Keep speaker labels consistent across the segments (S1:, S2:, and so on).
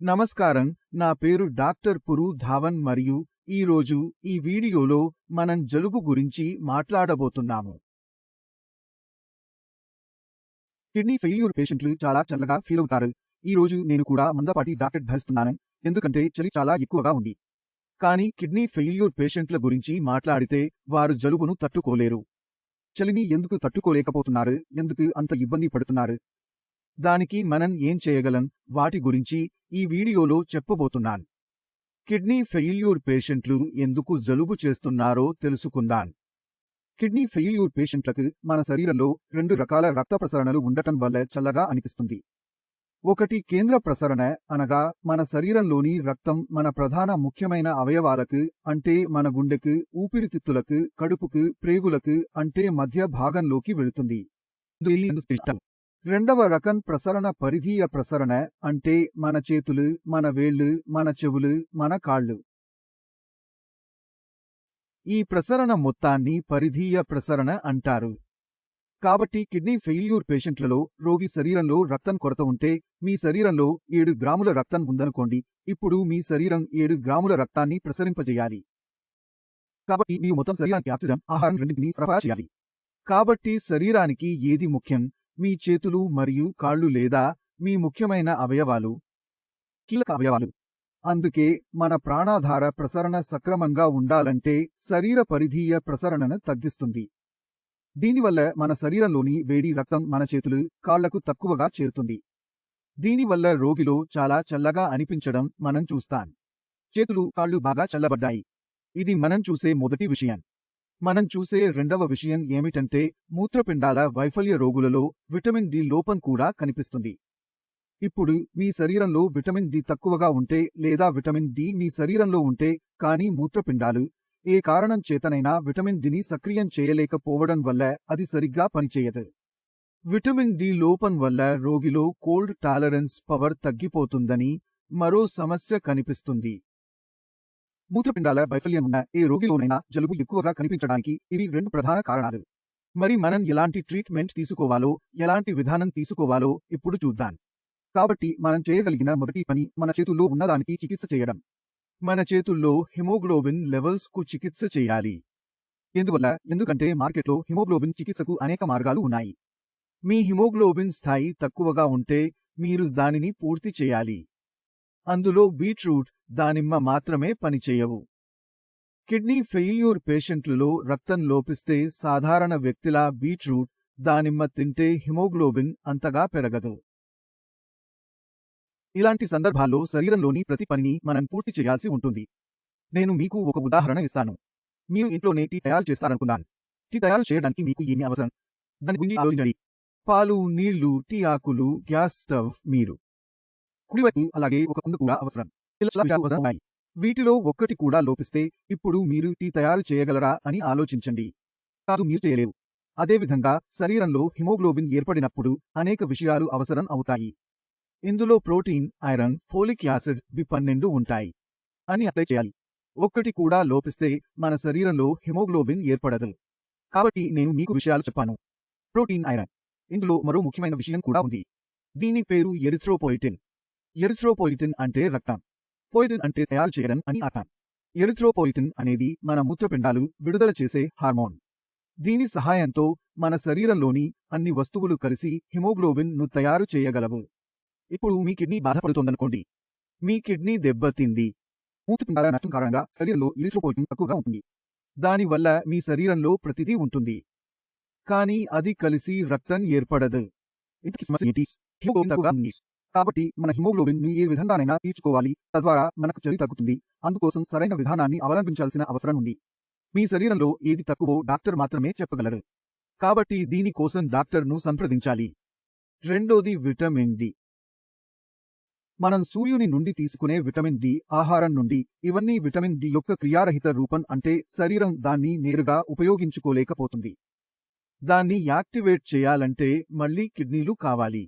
S1: నమస్కారం, నా పేరు డాక్టర్ పురు ధావన్ మరియు ఈరోజు ఈ వీడియోలో మనం జలుబు గురించి మాట్లాడబోతున్నాము. కిడ్నీ ఫెయిల్యూర్ పేషెంట్లు చాలా చల్లగా ఫీల్ అవుతారు. ఈరోజు నేను కూడా మందపాటి జాకెట్ ధరిస్తున్నాను, ఎందుకంటే చలి చాలా ఎక్కువగా ఉంది. కానీ కిడ్నీ ఫెయిల్యూర్ పేషెంట్ల గురించి మాట్లాడితే వారు జలుబును తట్టుకోలేరు. చలిని ఎందుకు తట్టుకోలేకపోతున్నారు? ఎందుకు అంత ఇబ్బంది పడుతున్నారు? దానికి మనం ఏం చేయగలం? వాటి గురించి ఈ వీడియోలో చెప్పబోతున్నాను. కిడ్నీ ఫెయిల్యూర్ పేషెంట్లు ఎందుకు జలుబు చేస్తున్నారో తెలుసుకుందాం. కిడ్నీ ఫెయిల్యూర్ పేషెంట్లకు మన శరీరంలో 2 రకాల రక్త ప్రసరణలు ఉండటం వల్ల చల్లగా అనిపిస్తుంది. ఒకటి కేంద్ర ప్రసరణ, అనగా మన శరీరంలోని రక్తం మన ప్రధాన ముఖ్యమైన అవయవాలకు, అంటే మన గుండెకు, ఊపిరితిత్తులకు, కడుపుకు, ప్రేగులకు, అంటే మధ్య భాగంలోకి వెళుతుంది. రెండవ రకం ప్రసరణ పరిధీయ ప్రసరణ, అంటే మన చేతులు, మన వేళ్లు, మన చెవులు, మన కాళ్ళు. ఈ ప్రసరణ మొత్తాన్ని పరిధీయ ప్రసరణ అంటారు. కాబట్టి కిడ్నీ ఫెయిల్యూర్ పేషెంట్లలో రోగి శరీరంలో రక్తం కొరత ఉంటే, మీ శరీరంలో 7 గ్రాముల రక్తం ఉందనుకోండి. ఇప్పుడు మీ శరీరం 7 గ్రాముల రక్తాన్ని ప్రసరింపజేయాలి. కాబట్టి మీ మొత్తం శరీరానికి ఆక్సిజన్, ఆహారం రెండింటినీ సరఫరా చేయాలి. కాబట్టి శరీరానికి ఏది ముఖ్యం? మీ చేతులు మరియు కాళ్ళు, లేదా మీ ముఖ్యమైన అవయవాలు, కీలక అవయవాలు. అందుకే మన ప్రాణాధార ప్రసరణ సక్రమంగా ఉండాలంటే శరీర పరిధీయ ప్రసరణను తగ్గిస్తుంది. దీనివల్ల మన శరీరంలోని వేడి రక్తం మన చేతులు, కాళ్లకు తక్కువగా చేరుతుంది. దీనివల్ల రోగిలో చాలా చల్లగా అనిపించడం మనం చూస్తాం. చేతులు, కాళ్ళు బాగా చల్లబడ్డాయి. ఇది మనం చూసే మొదటి విషయం. మనం చూసే రెండవ విషయం ఏమిటంటే, మూత్రపిండాల వైఫల్య రోగులలో విటమిన్ డి లోపం కూడా కనిపిస్తుంది. ఇప్పుడు మీ శరీరంలో విటమిన్ డి తక్కువగా ఉంటే, లేదా విటమిన్ డి మీ శరీరంలో ఉంటే కానీ మూత్రపిండాలు ఏ కారణం చేతనైనా విటమిన్ డిని సక్రియం చేయలేకపోవడం వల్ల అది సరిగ్గా పనిచేయదు. విటమిన్ డి లోపం వల్ల రోగిలో కోల్డ్ టాలరెన్స్ పవర్ తగ్గిపోతుందని మరో సమస్య కనిపిస్తుంది. మూత్రపిండాల వైఫల్యం ఉన్న ఏ రోగిలోనైనా జలుబు ఎక్కువగా కనిపించడానికి ఇవి 2 ప్రధాన కారణాలు. మరి మనం ఎలాంటి ట్రీట్మెంట్ తీసుకోవాలో, ఎలాంటి విధానం తీసుకోవాలో ఇప్పుడు చూద్దాం. కాబట్టి మనం చేయగలిగిన మొదటి పని మన చేతుల్లో ఉన్నదానికి చికిత్స చేయడం. మన చేతుల్లో హిమోగ్లోబిన్ లెవెల్స్ కు చికిత్స చేయాలి. ఎందుకంటే మార్కెట్లో హిమోగ్లోబిన్ చికిత్సకు అనేక మార్గాలు ఉన్నాయి. మీ హిమోగ్లోబిన్ స్థాయి తక్కువగా ఉంటే మీరు దానిని పూర్తి చేయాలి. అందులో బీట్రూట్, దానిమ్మ మాత్రమే పనిచేయవు. కిడ్నీ ఫెయిల్యూర్ పేషెంట్లలో రక్తం లోపిస్తే సాధారణ వ్యక్తిలా బీట్రూట్, దానిమ్మ తింటే హిమోగ్లోబిన్ అంతగా పెరగదు. ఇలాంటి సందర్భాల్లో శరీరంలోని ప్రతి పనిని మనం పూర్తి చేయాల్సి ఉంటుంది. నేను మీకు ఒక ఉదాహరణ ఇస్తాను. మీరు ఇంట్లోనే టీ తయారు చేస్తారనుకుందాం. టీ తయారు చేయడానికి మీకు ఏమి అవసరం? దాని గురించి ఆలోచించండి. పాలు, నీళ్లు, టీ ఆకులు, గ్యాస్ స్టవ్, మీరు కుడివైపు అలాగే ఒక కుండ కూడా అవసరం. వీటిలో ఒక్కటి కూడా లోపిస్తే ఇప్పుడు మీరు టీ తయారు చేయగలరా అని ఆలోచించండి. కాదు, మీరు చేయలేరు. అదేవిధంగా శరీరంలో హిమోగ్లోబిన్ ఏర్పడినప్పుడు అనేక విషయాలు అవసరం అవుతాయి. ఇందులో protein, iron, folic acid, B12 ఉంటాయి. అని అప్లై చేయాలి. ఒక్కటి కూడా లోపిస్తే మన శరీరంలో హిమోగ్లోబిన్ ఏర్పడదు. కాబట్టి నేను మీకు విషయాలు చెప్పాను. Protein, iron. ఇందులో మరో ముఖ్యమైన విషయం కూడా ఉంది. దీని పేరు ఎరిథ్రోపోయిటిన్. ఎరిథ్రోపోయిటిన్ అంటే రక్తం. పోయిటిన్ అంటే తయారు చేయడం అని అర్థం. ఎరిథ్రోపోయిటిన్ అనేది మన మూత్రపిండాలు విడుదల చేసే హార్మోన్. దీని సహాయంతో మన శరీరంలోని అన్ని వస్తువులు కలిసి హిమోగ్లోబిన్ ను తయారు చేయగలవు. ఇప్పుడు మీ కిడ్నీ బాధపడుతోందనుకోండి. మీ కిడ్నీ దెబ్బతింది. మూత్రపిండాల నష్టం కారణంగా శరీరంలో ఎరిథ్రోపోయిటిన్ తక్కువగా ఉంటుంది. దానివల్ల మీ శరీరంలో ప్రతిదీ ఉంటుంది, కానీ అది కలిసి రక్తం ఏర్పడదు. ఇంతకీ సమస్య ఏంటి? హిమోగ్లోబిన్ తక్కువగా ఉంది. కాబట్టి మన హిమోగ్లోబిన్ ని ఏ విధంగానైనా తీర్చుకోవాలి, తద్వారా మనకు చలి తగ్గుతుంది. అందుకోసం సరైన విధానాన్ని అవలంబించాల్సిన అవసరం ఉంది. మీ శరీరంలో ఏది తక్కువో డాక్టర్ మాత్రమే చెప్పగలరు. కాబట్టి దీనికోసం డాక్టర్ను సంప్రదించాలి. రెండోది విటమిన్ డి. మనం సూర్యుని నుండి తీసుకునే విటమిన్ డి, ఆహారం నుండి, ఇవన్నీ విటమిన్ డి యొక్క క్రియారహిత రూపం, అంటే శరీరం దాన్ని నేరుగా ఉపయోగించుకోలేకపోతుంది. దాన్ని యాక్టివేట్ చేయాలంటే మళ్లీ కిడ్నీలు కావాలి.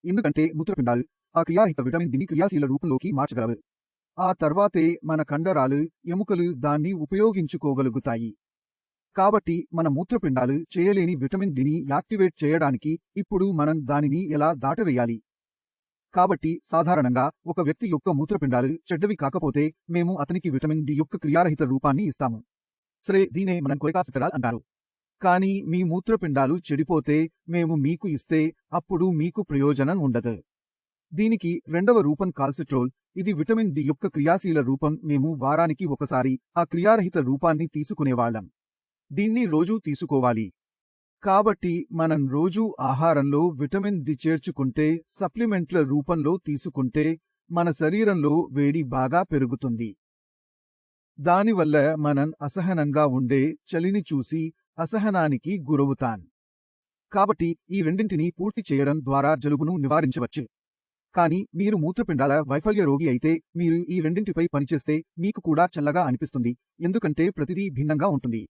S1: ఎందుకంటే మూత్రపిండాలు ఆ క్రియారహిత విటమిన్ డిని క్రియాశీల రూపంలోకి మార్చగలవు. ఆ తర్వాతే మన కండరాలు, ఎముకలు దాన్ని ఉపయోగించుకోగలుగుతాయి. కాబట్టి మన మూత్రపిండాలు చేయలేని విటమిన్ డిని యాక్టివేట్ చేయడానికి ఇప్పుడు మనం దానిని ఎలా దాటవేయాలి? కాబట్టి సాధారణంగా ఒక వ్యక్తి యొక్క మూత్రపిండాలు చెడ్డవి కాకపోతే మేము అతనికి విటమిన్ డి యొక్క క్రియారహిత రూపాన్ని ఇస్తాము. సరే, దీనే మనం కొలెకాసిఫెరాల్ అంటారు. కానీ మీ మూత్రపిండాలు చెడిపోతే మేము మీకు ఇస్తే అప్పుడు మీకు ప్రయోజనం ఉండదు. దీనికి రెండవ రూపం కాల్సిట్రోల్. ఇది విటమిన్ డి యొక్క క్రియాశీల రూపం. మేము వారానికి ఒకసారి ఆ క్రియారహిత రూపాన్ని తీసుకునేవాళ్ళం. దీన్ని రోజూ తీసుకోవాలి. కాబట్టి మనం రోజూ ఆహారంలో విటమిన్ డి చేర్చుకుంటే, సప్లిమెంట్ల రూపంలో తీసుకుంటే మన శరీరంలో వేడి బాగా పెరుగుతుంది. దానివల్ల మనం అసహనంగా ఉండే చలిని చూసి అసహనానికి గురవుతాం. కాబట్టి ఈ రెండింటినీ పూర్తి చేయడం ద్వారా జలుబును నివారించవచ్చు. కానీ మీరు మూత్రపిండాల వైఫల్య రోగి అయితే మీరు ఈ రెండింటిపై పనిచేస్తే మీకు కూడా చల్లగా అనిపిస్తుంది, ఎందుకంటే ప్రతిదీ భిన్నంగా ఉంటుంది.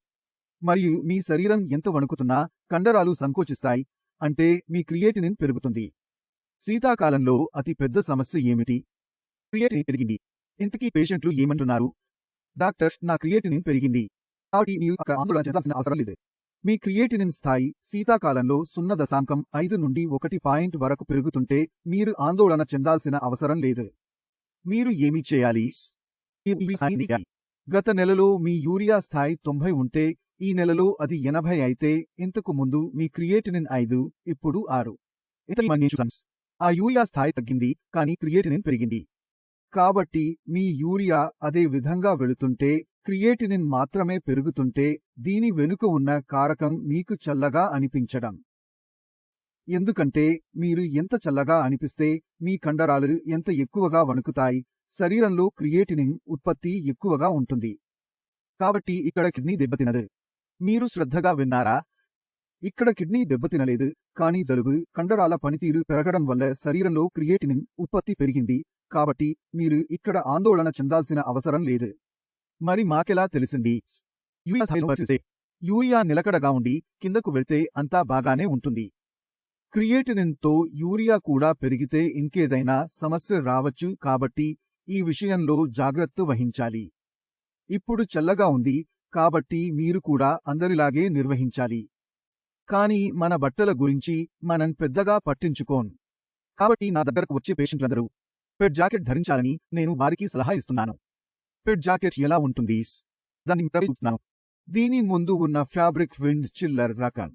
S1: మరియు మీ శరీరం ఎంత వణుకుతున్నా కండరాలు సంకోచిస్తాయి, అంటే మీ క్రియేటినిన్ పెరుగుతుంది. శీతాకాలంలో అతి పెద్ద సమస్య ఏమిటి? క్రియేటినిన్ పెరిగింది. ఇంతకీ పేషెంట్లు ఏమంటున్నారు? డాక్టర్, నా క్రియేటినిన్ పెరిగింది. కాబట్టి మీరు అక్కడ ఆందోళన చెందాల్సిన అవసరం లేదు. మీ క్రియేటినిన్ స్థాయి శీతాకాలంలో 0.5 నుండి 1 వరకు పెరుగుతుంటే మీరు ఆందోళన చెందాల్సిన అవసరం లేదు. మీరు ఏమి చేయాలి? గత నెలలో మీ యూరియా స్థాయి 90 ఉంటే ఈ నెలలో అది 80 అయితే ఇంతకు ముందు మీ క్రియేటినిన్ 5, ఇప్పుడు 6. ఆ యూరియా స్థాయి తగ్గింది, కానీ క్రియేటినిన్ పెరిగింది. కాబట్టి మీ యూరియా అదే విధంగా వెళుతుంటే క్రియేటినిన్ మాత్రమే పెరుగుతుంటే దీని వెనుక ఉన్న కారకం మీకు చల్లగా అనిపించడం. ఎందుకంటే మీరు ఎంత చల్లగా అనిపిస్తే మీ కండరాలు ఎంత ఎక్కువగా వణుకుతాయి, శరీరంలో క్రియేటినిన్ ఉత్పత్తి ఎక్కువగా ఉంటుంది. కాబట్టి ఇక్కడ కిడ్నీ దెబ్బతినదు. మీరు శ్రద్ధగా విన్నారా? ఇక్కడ కిడ్నీ దెబ్బతినలేదు, కానీ జలుబు, కండరాల పనితీరు పెరగడం వల్ల శరీరంలో క్రియేటినిన్ ఉత్పత్తి పెరిగింది. కాబట్టి మీరు ఇక్కడ ఆందోళన చెందాల్సిన అవసరం లేదు. మరి మాకెలా తెలిసింది? యూరియా స్థాయిలో పరిశీలిస్తే యూరియా నిలకడగా ఉండి కిందకు వెళ్తే అంతా బాగానే ఉంటుంది. క్రియేటినిన్తో యూరియా కూడా పెరిగితే ఇంకేదైనా సమస్య రావచ్చు. కాబట్టి ఈ విషయంలో జాగ్రత్త వహించాలి. ఇప్పుడు చల్లగా ఉంది, కాబట్టి మీరు కూడా అందరిలాగే నిర్వహించాలి. కానీ మన బట్టల గురించి మనం పెద్దగా పట్టించుకోం. కాబట్టి నా దగ్గరకు వచ్చే పేషెంట్లందరూ పెట్ జాకెట్ ధరించాలని నేను వారికి సలహా ఇస్తున్నాను. పెట్ జాకెట్ ఎలా ఉంటుంది? దాన్ని చూస్తున్నాను. దీని ముందు ఉన్న ఫ్యాబ్రిక్ విండ్ చిల్లర్ రకం.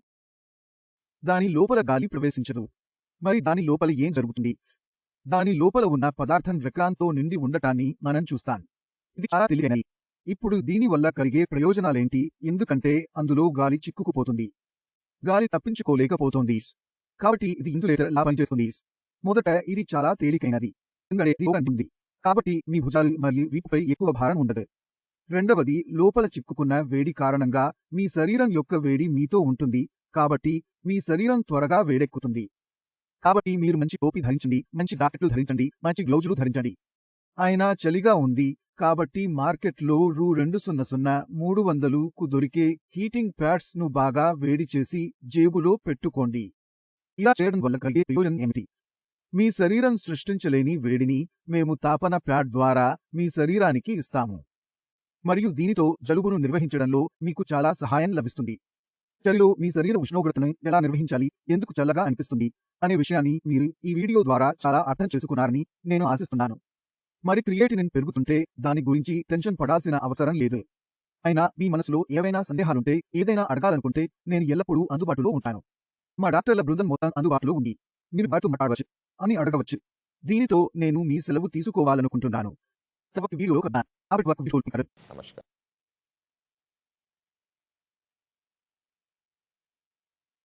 S1: దాని లోపల గాలి ప్రవేశించదు. మరి దాని లోపల ఏం జరుగుతుంది? దాని లోపల ఉన్న పదార్థం రెక్లాన్తో నిండి ఉండటాన్ని మనం చూస్తాం. ఇది చాలా తెలియనిది. ఇప్పుడు దీనివల్ల కలిగే ప్రయోజనాలేంటి? ఎందుకంటే అందులో గాలి చిక్కుకుపోతుంది. గాలి తప్పించుకోలేకపోతోంది. కాబట్టి ఇది ఇన్సులేటర్ లా పనిచేస్తుంది. మొదట ఇది చాలా తేలికైనది, ఎందుకంటే కాబట్టి మీ భుజాలు మరియు వీపుపై ఎక్కువ భారం ఉండదు. రెండవది, లోపల చిక్కుకున్న వేడి కారణంగా మీ శరీరం యొక్క వేడి మీతో ఉంటుంది, కాబట్టి మీ శరీరం త్వరగా వేడెక్కుతుంది. కాబట్టి మీరు మంచి టోపీ ధరించండి, మంచి జాకెట్లు ధరించండి, మంచి గ్లౌజులు ధరించండి. అయినా చలిగా ఉంది, కాబట్టి మార్కెట్లో $200-300కు దొరికే హీటింగ్ ప్యాడ్స్ ను బాగా వేడి చేసి జేబులో పెట్టుకోండి. ఇలా చేయడం వల్ల కలిగే ప్రయోజనం ఏమిటి? మీ శరీరం సృష్టించలేని వేడిని మేము తాపన ప్యాడ్ ద్వారా మీ శరీరానికి ఇస్తాము. మరియు దీనితో జలుబును నిర్వహించడంలో మీకు చాలా సహాయం లభిస్తుంది. చలిలో మీ శరీర ఉష్ణోగ్రతను ఎలా నిర్వహించాలి, ఎందుకు చల్లగా అనిపిస్తుంది అనే విషయాన్ని మీరు ఈ వీడియో ద్వారా చాలా అర్థం చేసుకున్నారని నేను ఆశిస్తున్నాను. మరి క్రియేటినిన్ పెరుగుతుంటే దాని గురించి టెన్షన్ పడాల్సిన అవసరం లేదు. అయినా మీ మనసులో ఏవైనా సందేహాలుంటే, ఏదైనా అడగాలనుకుంటే నేను ఎల్లప్పుడూ అందుబాటులో ఉంటాను. మా డాక్టర్ల బృందం మొత్తం అందుబాటులో ఉంది. మీరు వారితో మాట్లాడవచ్చు అని అడగవచ్చు. దీనితో నేను మీ సెలవు తీసుకోవాలనుకుంటున్నాను. తప్పక వీడియోలో కద్దాం. నమస్కారం.